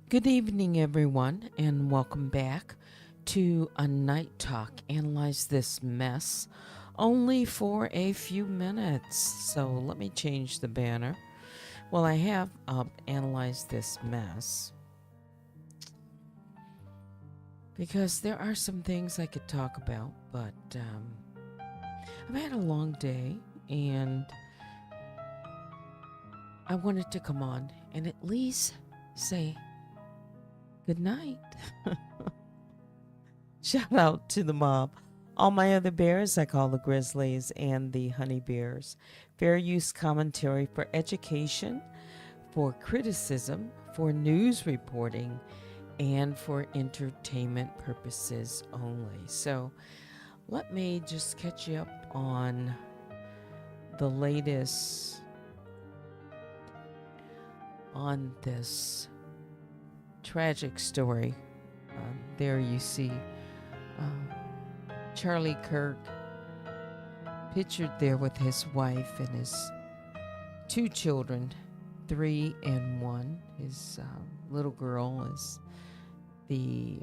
Good evening, everyone, and welcome back to a Night Talk. Analyze this mess only for a few minutes. So let me change the banner. Well, I have analyzed this mess because there are some things I could talk about, but I've had a long day and I wanted to come on and at least say good night. Shout out to the mob. All my other bears, I call the grizzlies and the honey bears. Fair use commentary for education, for criticism, for news reporting, and for entertainment purposes only. So let me just catch you up on the latest on this tragic story. There you see Charlie Kirk pictured there with his wife and his two children, 3 and 1. His little girl is the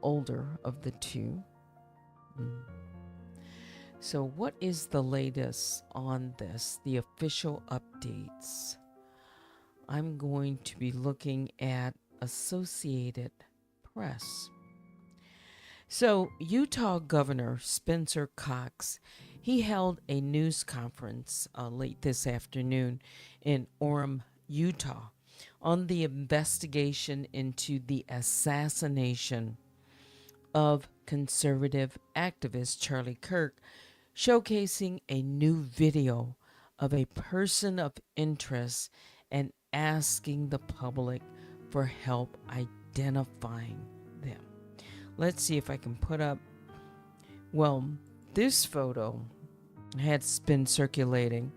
older of the two. So, what is the latest on this? The official updates. I'm going to be looking at Associated Press. So, Utah Governor Spencer Cox, he held a news conference late this afternoon in Orem, Utah, on the investigation into the assassination of conservative activist Charlie Kirk, showcasing a new video of a person of interest and asking the public for help identifying them. Let's see if I can put up. Well, this photo had been circulating,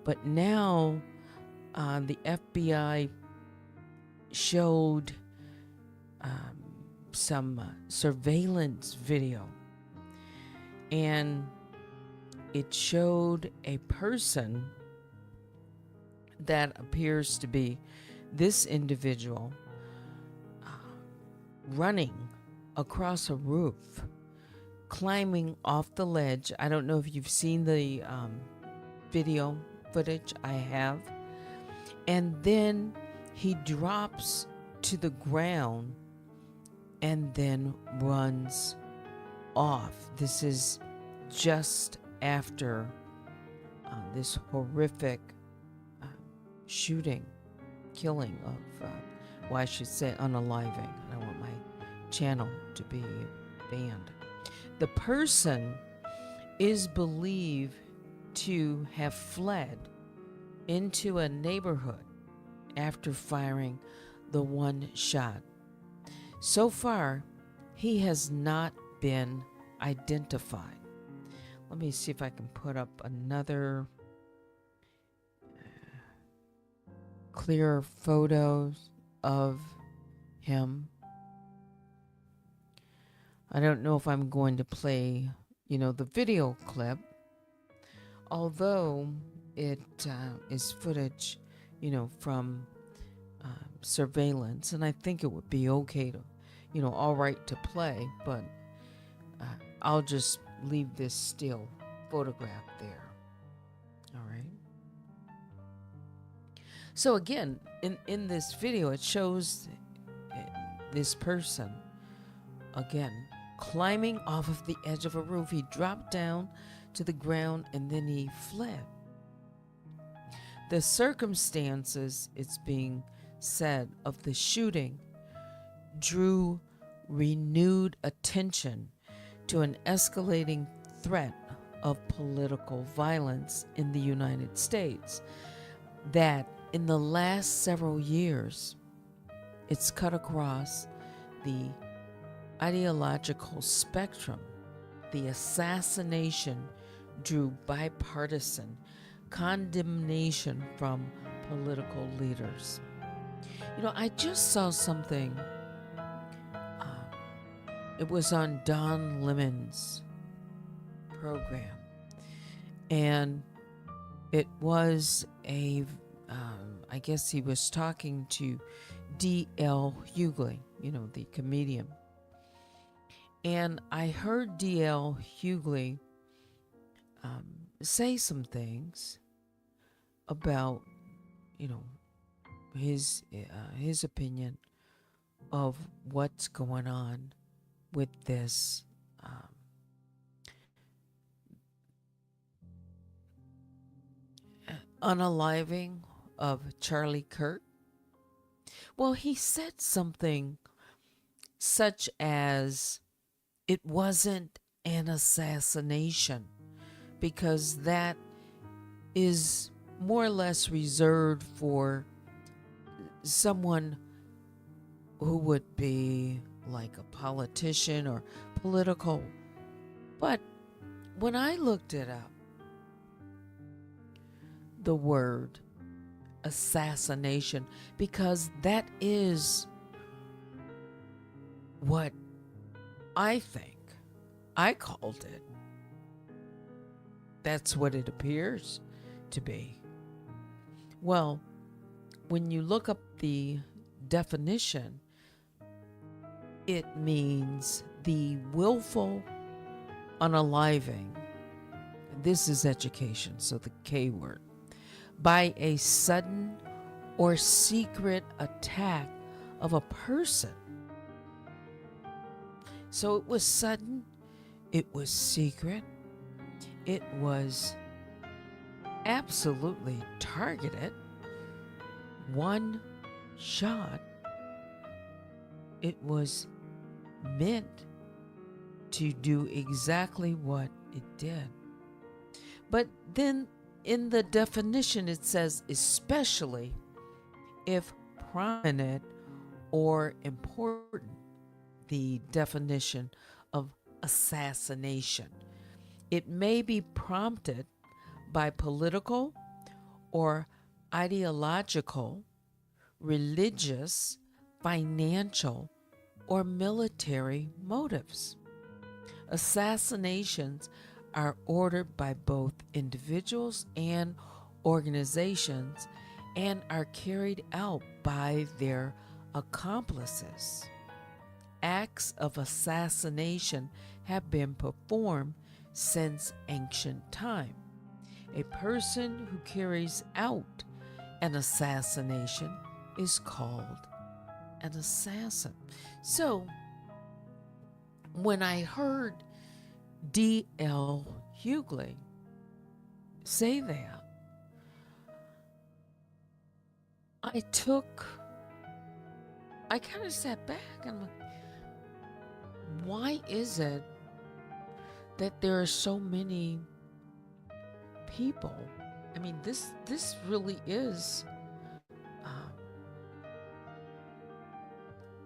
but now the FBI showed some surveillance video, and it showed a person that appears to be this individual running across a roof, climbing off the ledge. I don't know if you've seen the video footage. I have. And then he drops to the ground and then runs off. This is just after this horrific shooting, killing of, well, I should say unaliving. I don't want my channel to be banned. The person is believed to have fled into a neighborhood after firing the one shot. So far, he has not been identified. Let me see if I can put up another clear photos of him. I don't know if I'm going to play, the video clip, although it is footage, from surveillance, and I think it would be okay to, all right to play, but I'll just leave this still photograph there. All right. So again, in this video, it shows this person, again, climbing off of the edge of a roof. He dropped down to the ground and then he fled. The circumstances, it's being said, of the shooting drew renewed attention to an escalating threat of political violence in the United States that in the last several years, it's cut across the ideological spectrum. The assassination drew bipartisan condemnation from political leaders. I just saw something. It was on Don Lemon's program, and it was I guess he was talking to D.L. Hughley, the comedian. And I heard D.L. Hughley say some things about, you know, his opinion of what's going on with this unaliving of Charlie Kirk. Well, he said something such as it wasn't an assassination because that is more or less reserved for someone who would be like a politician or political. But when I looked it up, the word assassination, because that is what I think I called it. That's what it appears to be. Well, when you look up the definition, it means the willful unaliving. This is education, so the K word. By a sudden or secret attack of a person. So it was sudden, it was secret, it was absolutely targeted, one shot. It was meant to do exactly what it did. But then in the definition it says especially if prominent or important, the definition of assassination. It may be prompted by political or ideological, religious, financial, or military motives. Assassinations are ordered by both individuals and organizations and are carried out by their accomplices. Acts of assassination have been performed since ancient time. A person who carries out an assassination is called an assassin. So, when I heard D.L. Hughley say that, I kind of sat back and I'm like, why is it that there are so many people? I mean, this really is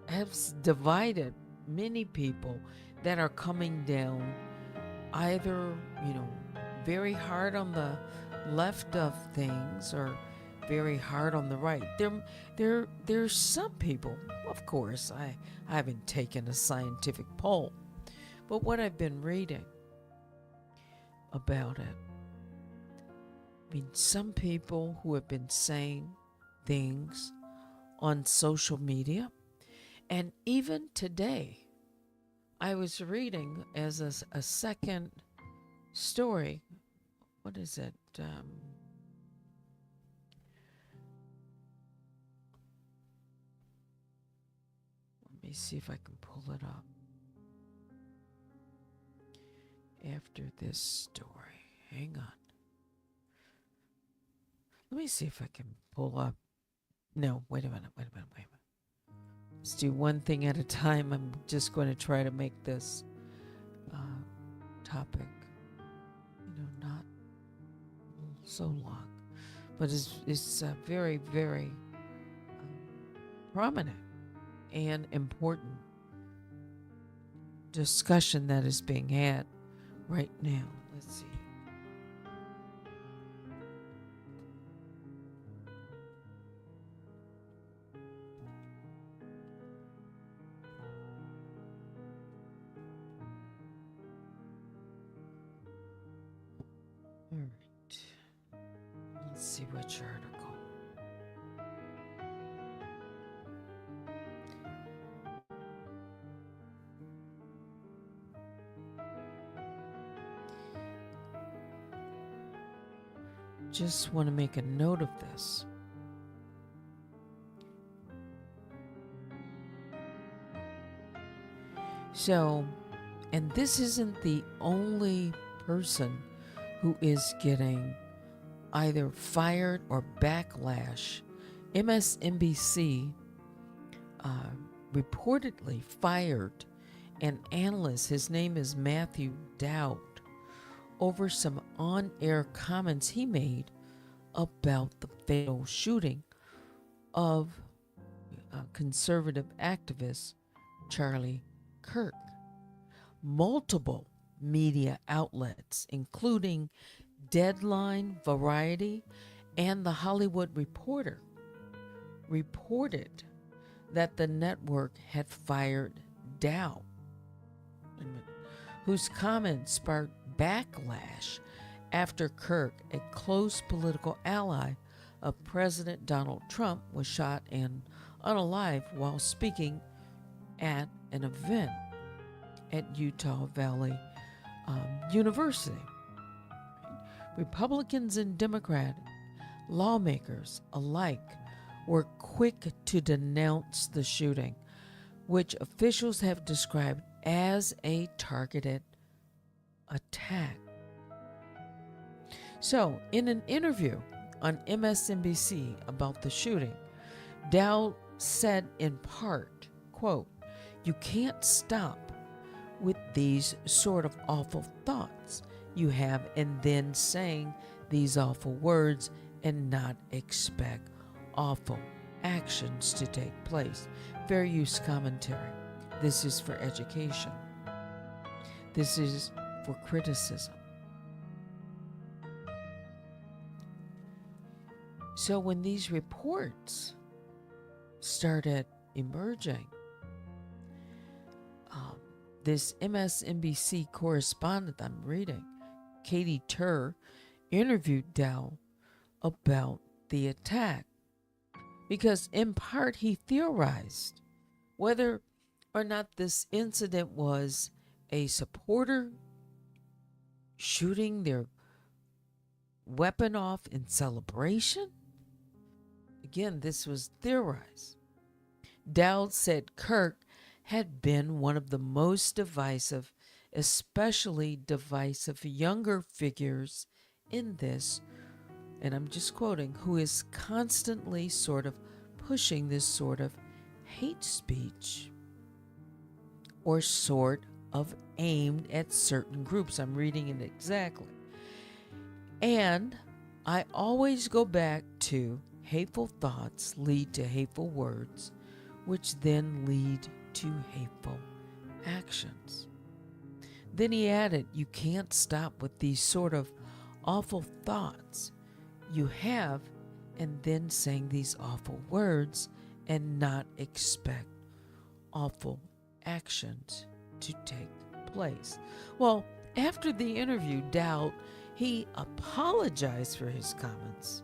has divided many people that are coming down either, very hard on the left of things or very hard on the right. There's some people, of course, I haven't taken a scientific poll, but what I've been reading about it, I mean, some people who have been saying things on social media, and even today, I was reading as a second story. What is it? Let me see if I can pull it up. After this story, hang on. Let me see if I can pull up. No, wait a minute. Let's do one thing at a time. I'm just going to try to make this topic, not so long. But it's a very, very prominent and important discussion that is being had right now. Let's see. All right. Let's see which article. just want to make a note of this. So, and this isn't the only person who is getting either fired or backlash. MSNBC reportedly fired an analyst, his name is Matthew Dowd, over some on-air comments he made about the fatal shooting of conservative activist Charlie Kirk. Multiple media outlets, including Deadline, Variety, and The Hollywood Reporter, reported that the network had fired Dow, whose comments sparked backlash after Kirk, a close political ally of President Donald Trump, was shot and unalived while speaking at an event at Utah Valley University. Republicans and Democratic lawmakers alike were quick to denounce the shooting, which officials have described as a targeted attack. So, in an interview on MSNBC about the shooting, Dowd said in part, quote, "You can't stop with these sort of awful thoughts you have and then saying these awful words and not expect awful actions to take place." Fair use commentary. This is for education. This is for criticism. So when these reports started emerging, this MSNBC correspondent I'm reading, Katie Tur, interviewed Dow about the attack because in part he theorized whether or not this incident was a supporter shooting their weapon off in celebration. Again, this was theorized. Dowd said Kirk had been one of the most divisive, especially divisive younger figures in this, and I'm just quoting, who is constantly sort of pushing this sort of hate speech or sort of aimed at certain groups. I'm reading it exactly. And I always go back to hateful thoughts lead to hateful words, which then lead to hateful actions. Then he added, you can't stop with these sort of awful thoughts you have and then saying these awful words and not expect awful actions to take place. Well, after the interview, Dowd, he apologized for his comments,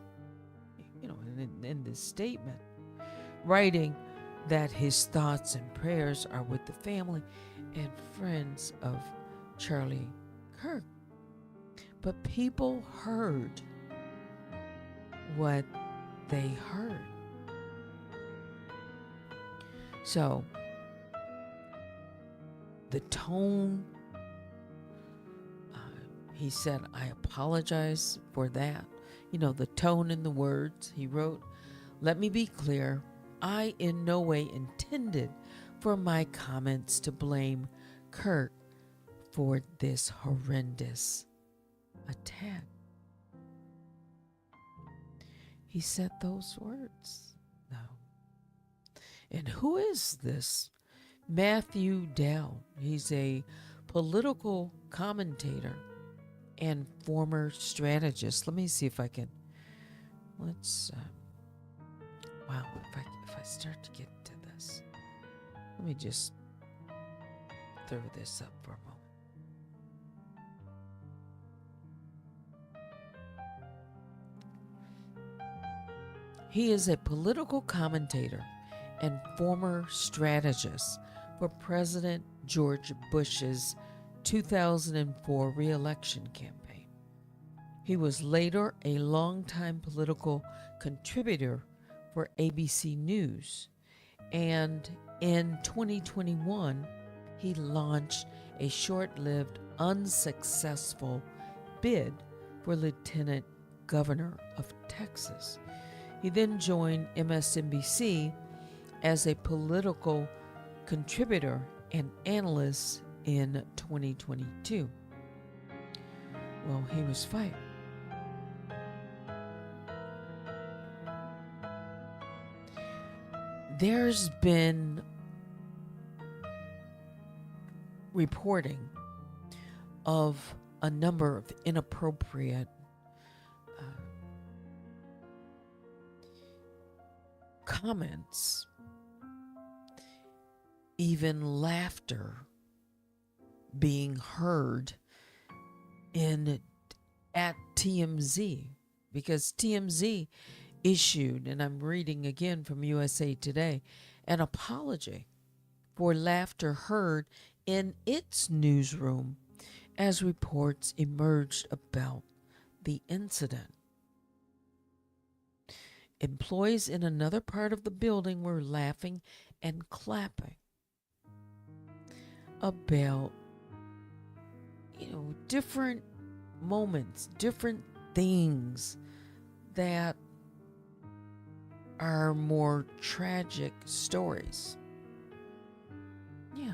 in this statement, writing that his thoughts and prayers are with the family and friends of Charlie Kirk. But people heard what they heard. So, the tone, he said, I apologize for that. The tone in the words he wrote, let me be clear, I in no way intended for my comments to blame Kirk for this horrendous attack. He said those words. No. And who is this Matthew Dowd? He's a political commentator and former strategist. Let me see if I can. Wow, if I start to get into this, let me just throw this up for a moment. He is a political commentator and former strategist for President George Bush's 2004 re-election campaign. He was later a longtime political contributor for ABC News, and in 2021, he launched a short lived, unsuccessful bid for Lieutenant Governor of Texas. He then joined MSNBC as a political contributor and analyst in 2022. Well, he was fired. There's been reporting of a number of inappropriate comments, even laughter being heard at TMZ, because TMZ issued, and I'm reading again from USA Today, an apology for laughter heard in its newsroom as reports emerged about the incident. Employees in another part of the building were laughing and clapping about, different moments, different things that are more tragic stories. Yeah.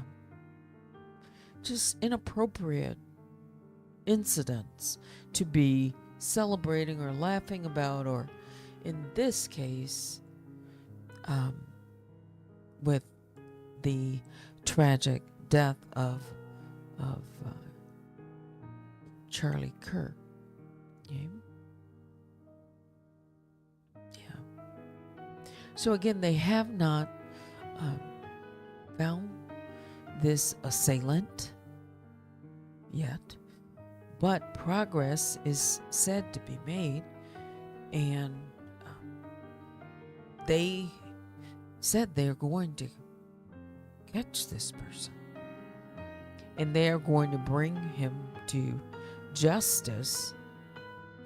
Just inappropriate incidents to be celebrating or laughing about, or in this case, with the tragic death of Charlie Kirk. Yeah. So again, they have not found this assailant yet, but progress is said to be made, and they said they're going to catch this person, and they're going to bring him to justice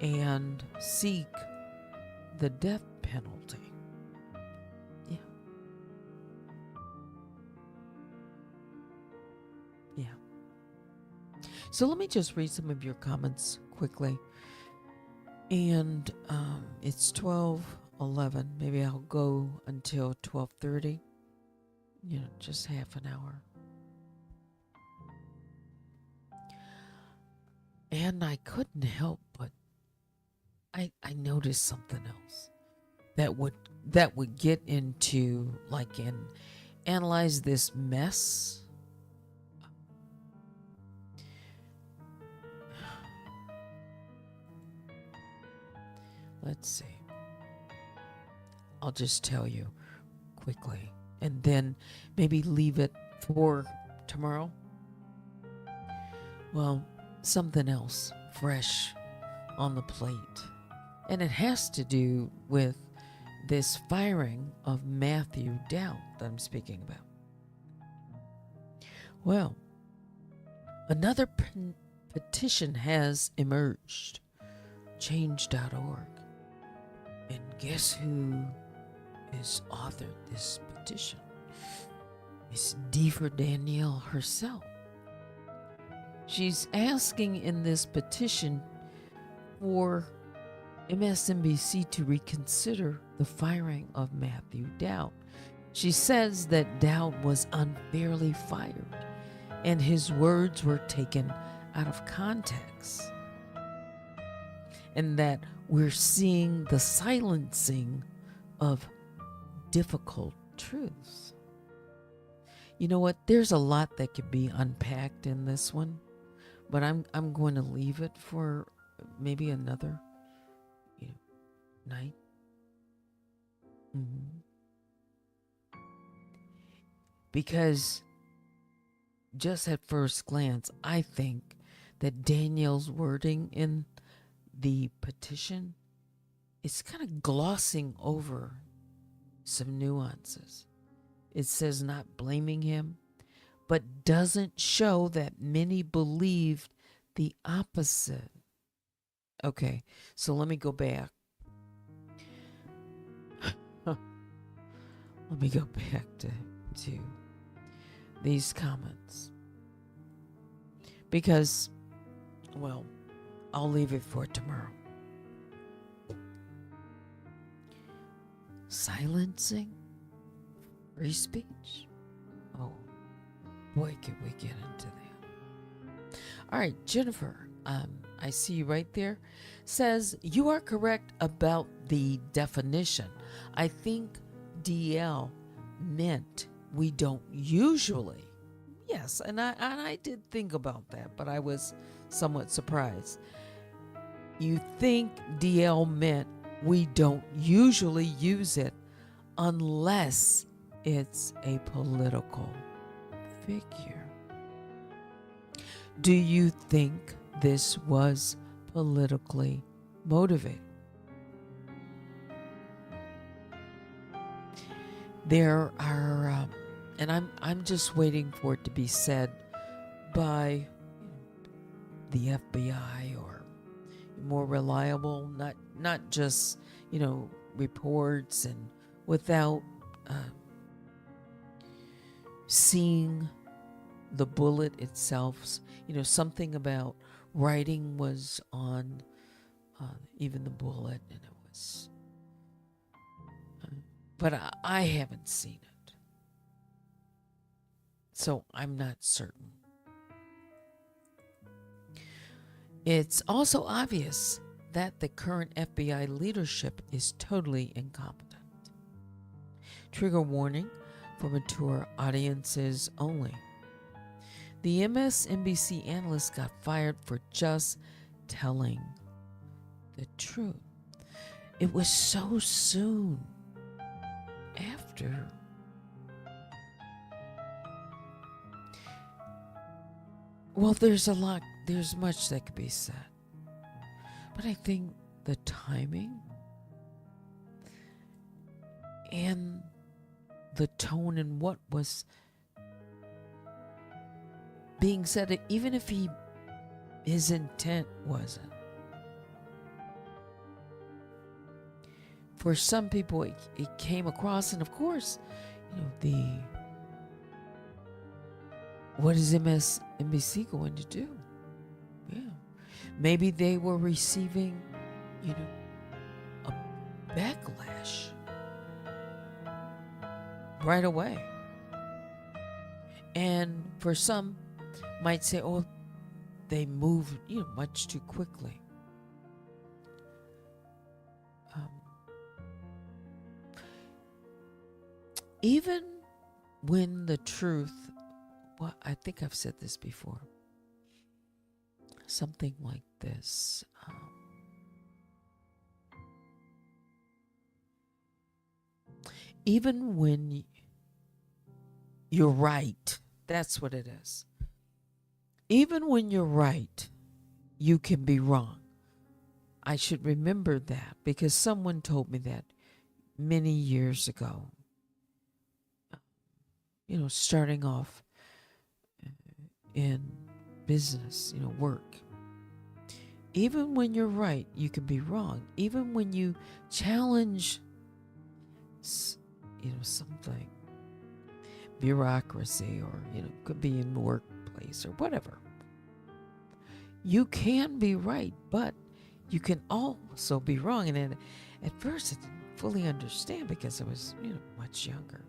and seek the death penalty. Yeah. Yeah. So let me just read some of your comments quickly. And it's 12:11. Maybe I'll go until 12:30. Just half an hour. And I couldn't help but I noticed something else that would get into and analyze this mess. Let's see. I'll just tell you quickly, and then maybe leave it for tomorrow. Well, something else fresh on the plate. And it has to do with this firing of Matthew Dowd that I'm speaking about. Well, another petition has emerged. Change.org. And guess who has authored this petition? It's D for Danielle herself. She's asking in this petition for MSNBC to reconsider the firing of Matthew Dowd. She says that Dowd was unfairly fired and his words were taken out of context, and that we're seeing the silencing of difficult truths. You know what? There's a lot that could be unpacked in this one, but I'm going to leave it for maybe another night. Because just at first glance, I think that Danielle's wording in the petition is kind of glossing over some nuances. It says not blaming him, but doesn't show that many believed the opposite Okay, so let me go back. Let me go back to these comments. Because, well, I'll leave it for tomorrow. Silencing free speech? Oh, boy, could we get into that. All right, Jennifer, I see you right there, says, you are correct about the definition. I think DL meant we don't usually. Yes, and I did think about that, but I was somewhat surprised. You think DL meant we don't usually use it unless it's a political figure. Do you think this was politically motivated? There are, and I'm just waiting for it to be said by the FBI or more reliable, not just reports and without seeing the bullet itself. Something about writing was on even the bullet, and it was. But I haven't seen it, so I'm not certain. It's also obvious that the current FBI leadership is totally incompetent. Trigger warning for mature audiences only. The MSNBC analyst got fired for just telling the truth. It was so soon after. Well, there's much that could be said. But I think the timing and the tone and what was being said, even if his intent wasn't. For some people, it came across, and of course, what is MSNBC going to do? Yeah. Maybe they were receiving, a backlash right away. And for some might say, oh, they moved, much too quickly. Even when the truth, well, I think I've said this before, something like this. Even when you're right, that's what it is. Even when you're right, you can be wrong. I should remember that because someone told me that many years ago. Starting off in business, work. Even when you're right, you can be wrong. Even when you challenge, something, bureaucracy, or, could be in the workplace or whatever. You can be right, but you can also be wrong. And then at first I didn't fully understand because I was, much younger.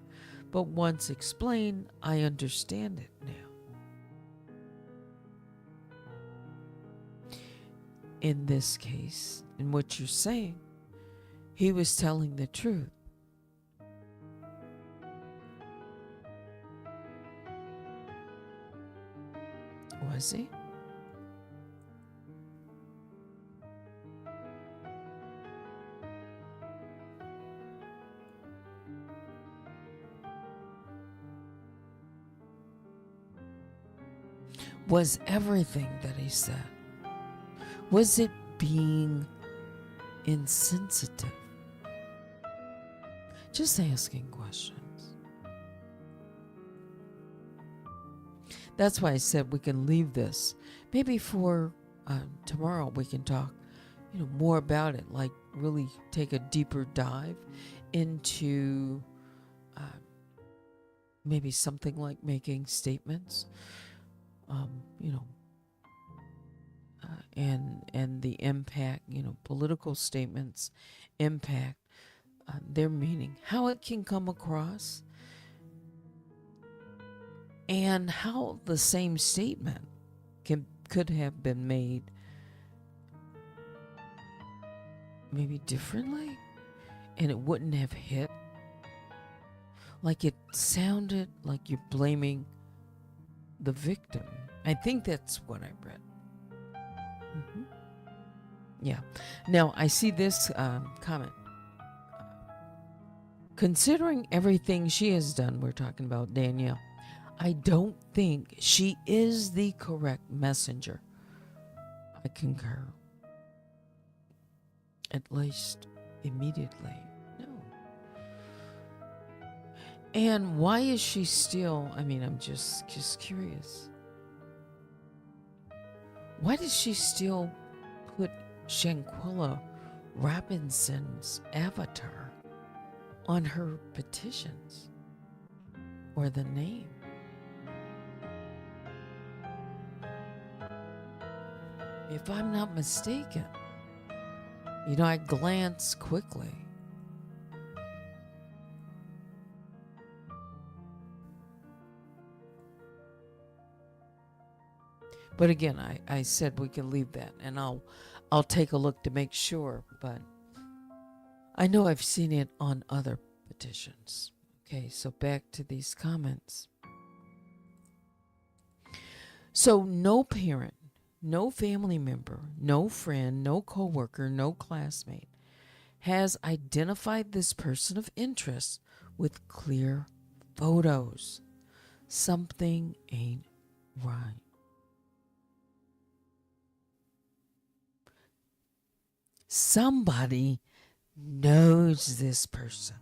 But once explained, I understand it now. In this case, in what you're saying, he was telling the truth. Was he? Was everything that he said, was it being insensitive? Just asking questions. That's why I said we can leave this. Maybe for tomorrow we can talk, more about it, like really take a deeper dive into uh, maybe something like making statements, um, you know, and the impact, political statements impact their meaning, how it can come across, and how the same statement could have been made maybe differently, and it wouldn't have hit. Like it sounded like you're blaming the victim. I think that's what I read. Yeah. Now I see this comment. Considering everything she has done, we're talking about Danielle, I don't think she is the correct messenger. I concur. At least immediately. No. And why is she still, I'm just curious. Why does she still put Shanquilla Robinson's avatar on her petitions or the name? If I'm not mistaken, I glance quickly. But again, I said we can leave that, and I'll take a look to make sure, but I know I've seen it on other petitions. Okay, so back to these comments. So no parent, no family member, no friend, no coworker, no classmate has identified this person of interest with clear photos. Something ain't right. Somebody knows this person.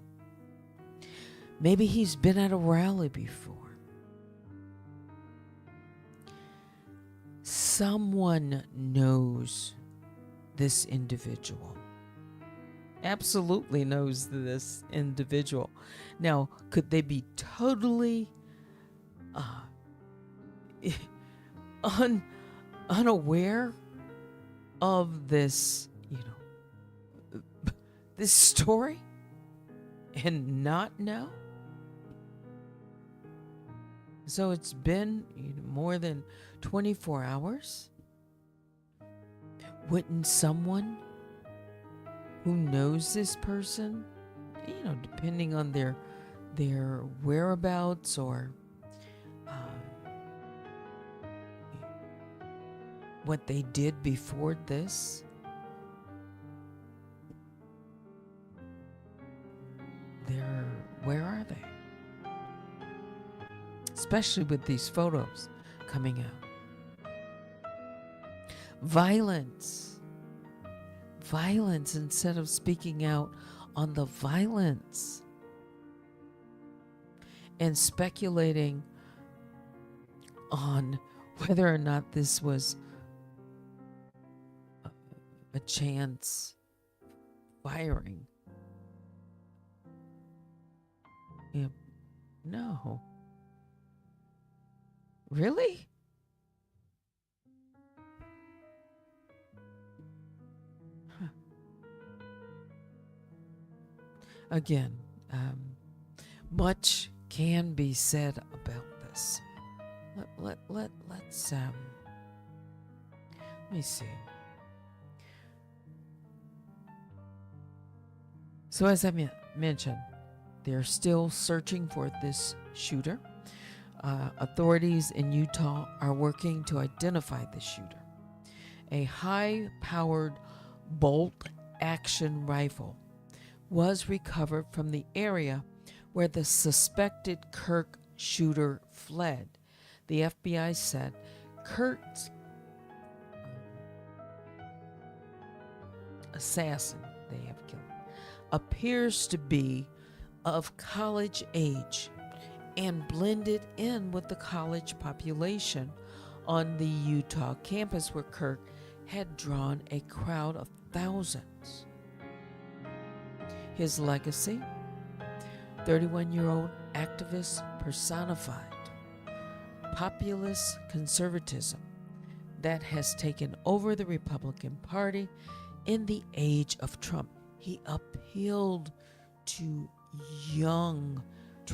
Maybe he's been at a rally before. Someone knows this individual. Absolutely knows this individual. Now, could they be totally unaware of this, this story and not know? So it's been more than 24 hours. Wouldn't someone who knows this person, depending on their whereabouts or what they did before this, where are they? Especially with these photos coming out. Violence instead of speaking out on the violence and speculating on whether or not this was a chance firing. No. Really? Huh. Again, much can be said about this. Let's let me see. So as I mentioned, they're still searching for this shooter. Authorities in Utah are working to identify the shooter. A high-powered bolt-action rifle was recovered from the area where the suspected Kirk shooter fled. The FBI said Kirk's assassin, they have killed, appears to be of college age and blended in with the college population on the Utah campus where Kirk had drawn a crowd of thousands. His legacy, 31-year-old activist personified populist conservatism that has taken over the Republican Party in the age of Trump. He appealed to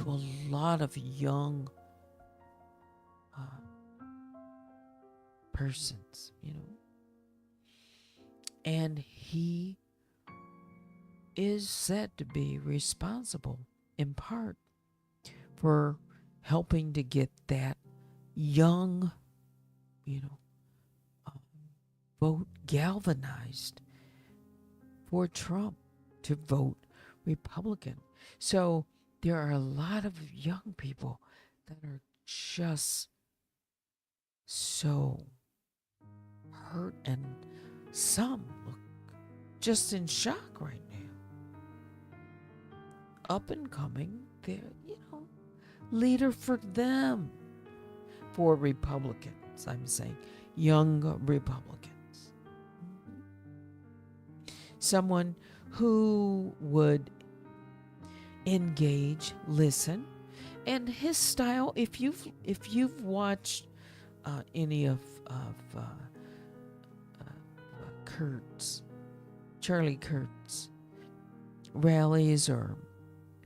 a lot of young persons, and he is said to be responsible in part for helping to get that young, vote galvanized for Trump to vote Republican. So there are a lot of young people that are just so hurt, and some look just in shock right now. Up and coming, they're, leader for them. For Republicans, I'm saying, young Republicans. Someone who would engage, listen, and his style. If you've watched any of Charlie Kurt's rallies, or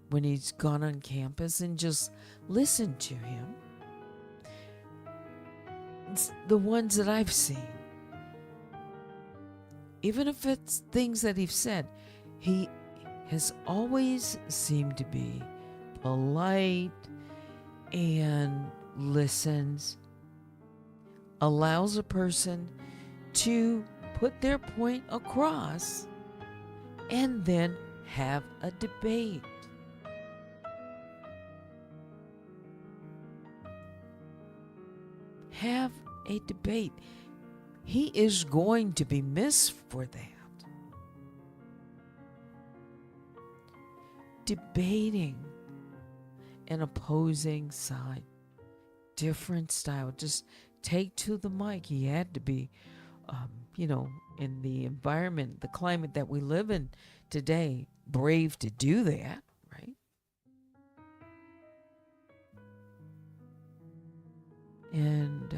when he's gone on campus and just listened to him, the ones that I've seen, even if it's things that he's said, he has always seemed to be polite and listens, allows a person to put their point across, and then have a debate. Have a debate. He is going to be missed for that. Debating an opposing side, different style, just take to the mic. He had to be, in the environment, the climate that we live in today, brave to do that, right? And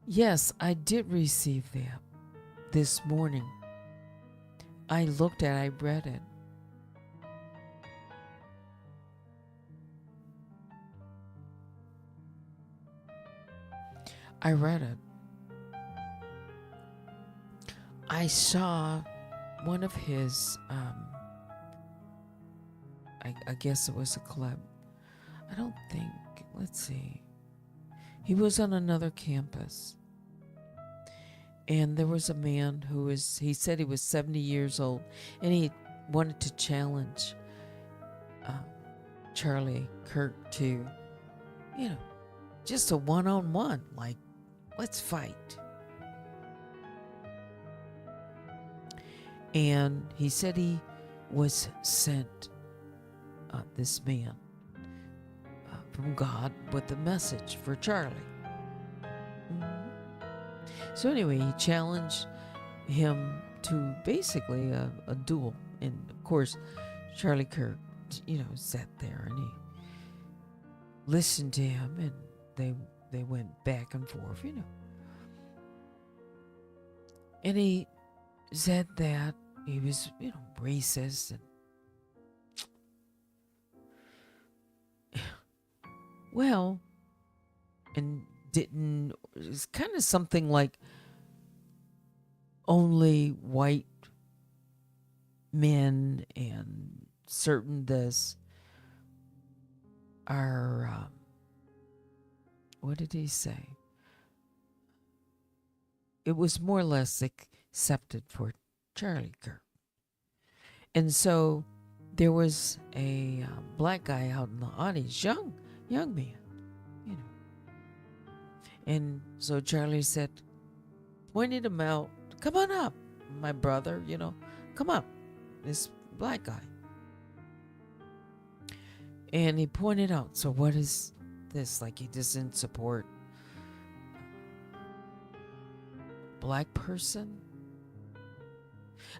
yes, I did receive that this morning. I read it. I read it. I saw one of his, I guess it was a club. I don't think, let's see. He was on another campus. And there was a man he said he was 70 years old, and he wanted to challenge Charlie Kirk to, just a one-on-one, like, let's fight. And he said he was sent, this man, from God with a message for Charlie. So anyway, he challenged him to basically a duel. And of course, Charlie Kirk, sat there and he listened to him, and they went back and forth, And he said that he was, racist, and well, and it's kind of something like only white men and certain this are, what did he say? It was more or less accepted for Charlie Kirk. And so there was a black guy out in the audience, young man, And so Charlie said, pointed him out, come on up, my brother, come up, this black guy. And he pointed out, so what is this? Like, he doesn't support black person.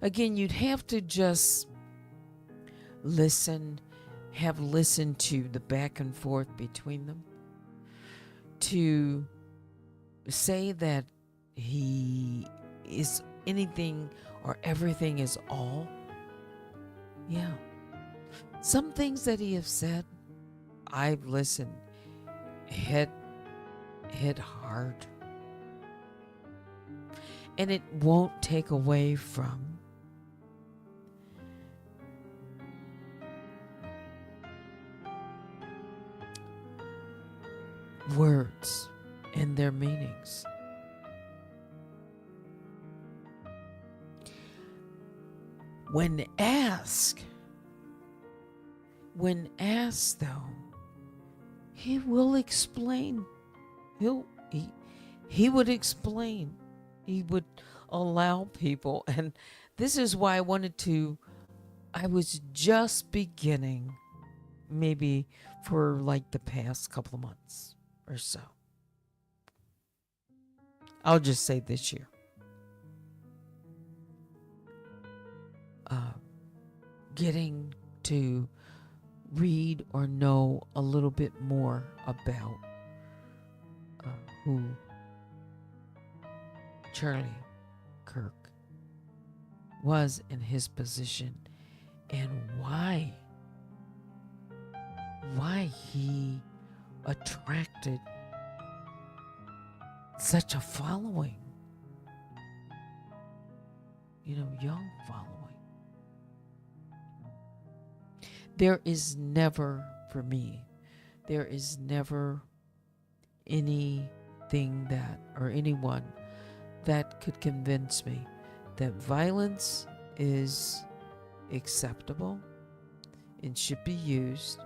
Again, you'd have to just have listened to the back and forth between them to say that he is anything or everything is all. Yeah. Some things that he has said, I've listened, hit hard. And it won't take away from words and their meanings. When asked though, he will explain. He would explain. He would allow people, and this is why I was just beginning, maybe for like the past couple of months or so. I'll just say this year. Getting to read or know a little bit more about who Charlie Kirk was in his position and why he attracted such a following, young following. There is never anything or anyone that could convince me that violence is acceptable and should be used.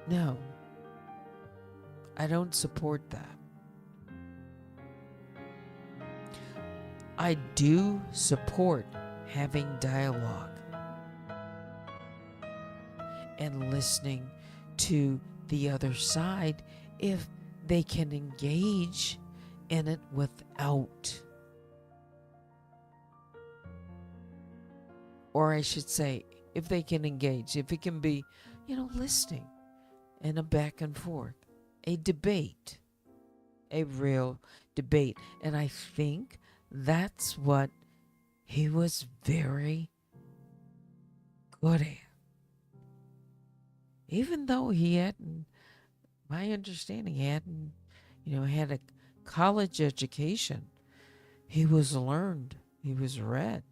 No, I don't support that. I do support having dialogue and listening to the other side if they can engage in it without, or I should say, if they can engage, if it can be, listening and a back and forth, a debate, a real debate. And I think that's what he was very good at. Even though he hadn't, my understanding, had a college education, he was learned, he was read.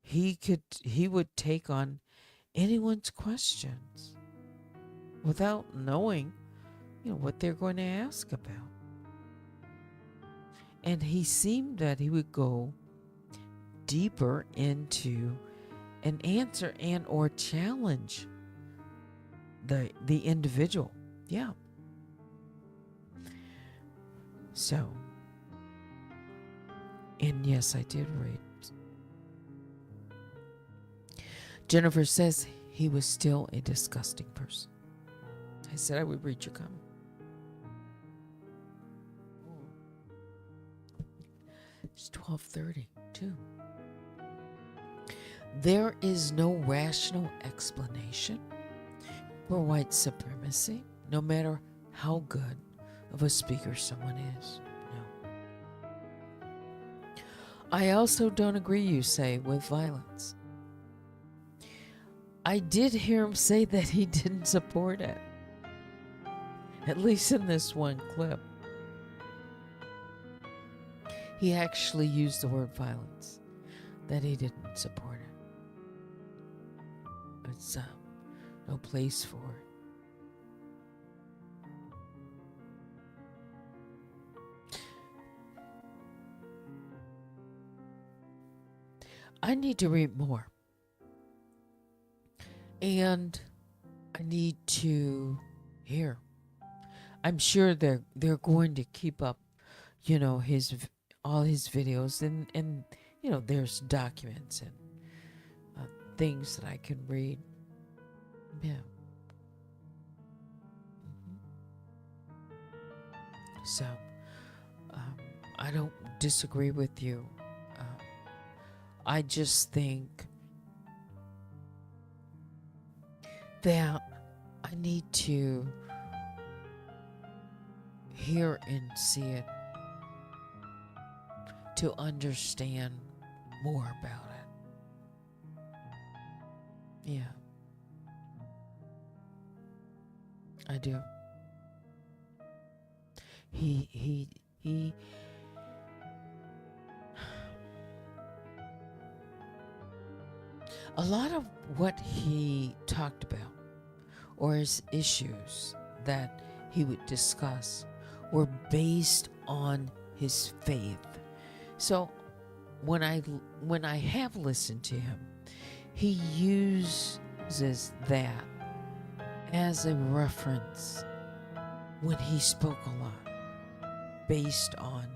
He would take on anyone's questions without knowing, what they're going to ask about. And he seemed that he would go deeper into an answer and or challenge the individual. Yeah. So, and yes, I did read. Jennifer says he was still a disgusting person. I said I would read your comment. It's 12:30 too. There is no rational explanation for white supremacy, no matter how good of a speaker someone is. No. I also don't agree, you say, with violence. I did hear him say that he didn't support it. At least in this one clip. He actually used the word violence, that he didn't support it. It's no place for it. I need to read more. And I need to hear. I'm sure they're going to keep up, all his videos and there's documents and things that I can read. Yeah. So I don't disagree with you. I just think that I need to hear and see it to understand more about it. Yeah, I do. He a lot of what he talked about or his issues that he would discuss were based on his faith. So when I have listened to him, he uses that as a reference when he spoke a lot based on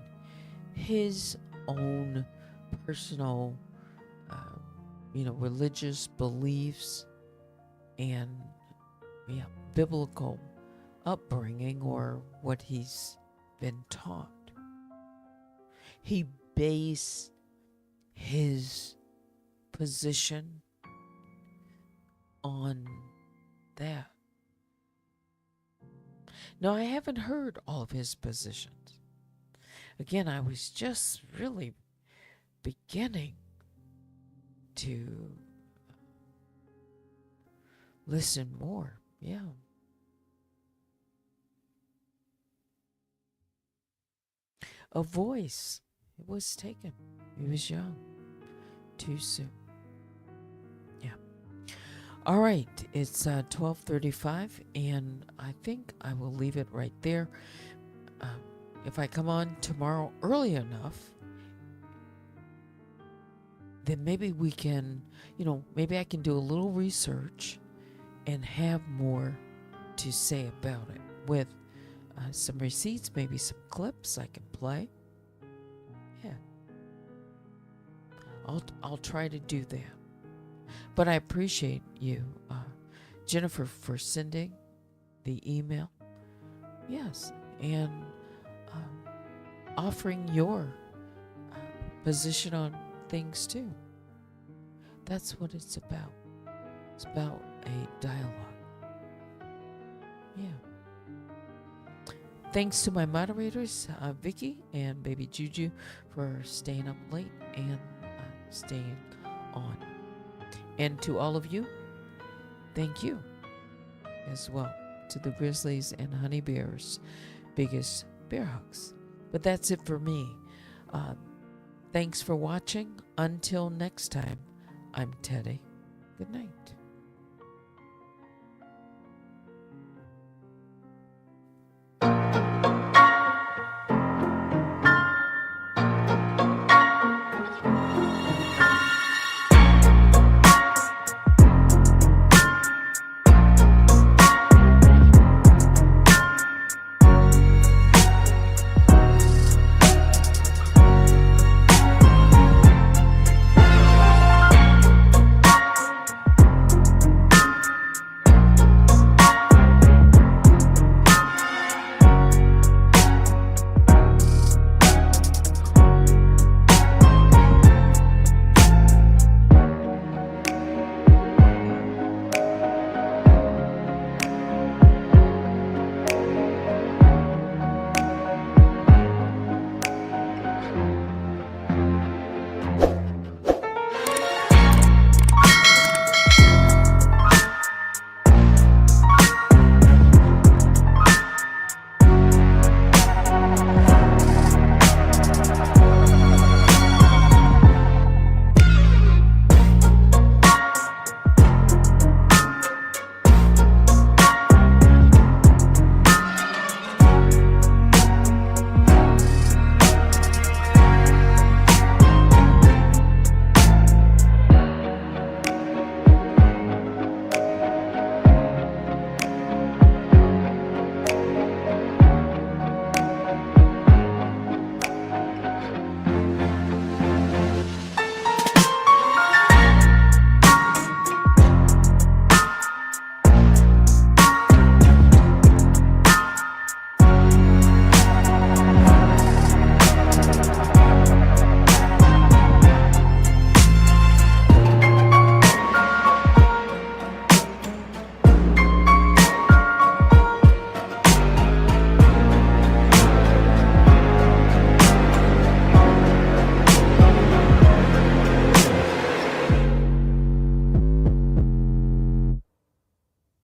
his own personal religious beliefs and biblical upbringing or what he's been taught. He based his position on that. Now, I haven't heard all of his positions. Again, I was just really beginning to listen more. Yeah. A voice. It was taken. He was young. Too soon. Yeah. All right. It's 12:35, and I think I will leave it right there. If I come on tomorrow early enough, then maybe we can, maybe I can do a little research and have more to say about it with some receipts, maybe some clips I can play. Yeah. I'll try to do that. But I appreciate you, Jennifer, for sending the email. Yes. And offering your position on things too. That's what it's about. It's about a dialogue. Yeah. Thanks to my moderators, Vicky and Baby Juju, for staying up late and staying on. And to all of you, thank you as well. To the Grizzlies and Honey Bears, biggest bear hugs. But that's it for me. Thanks for watching. Until next time, I'm Teddy. Good night.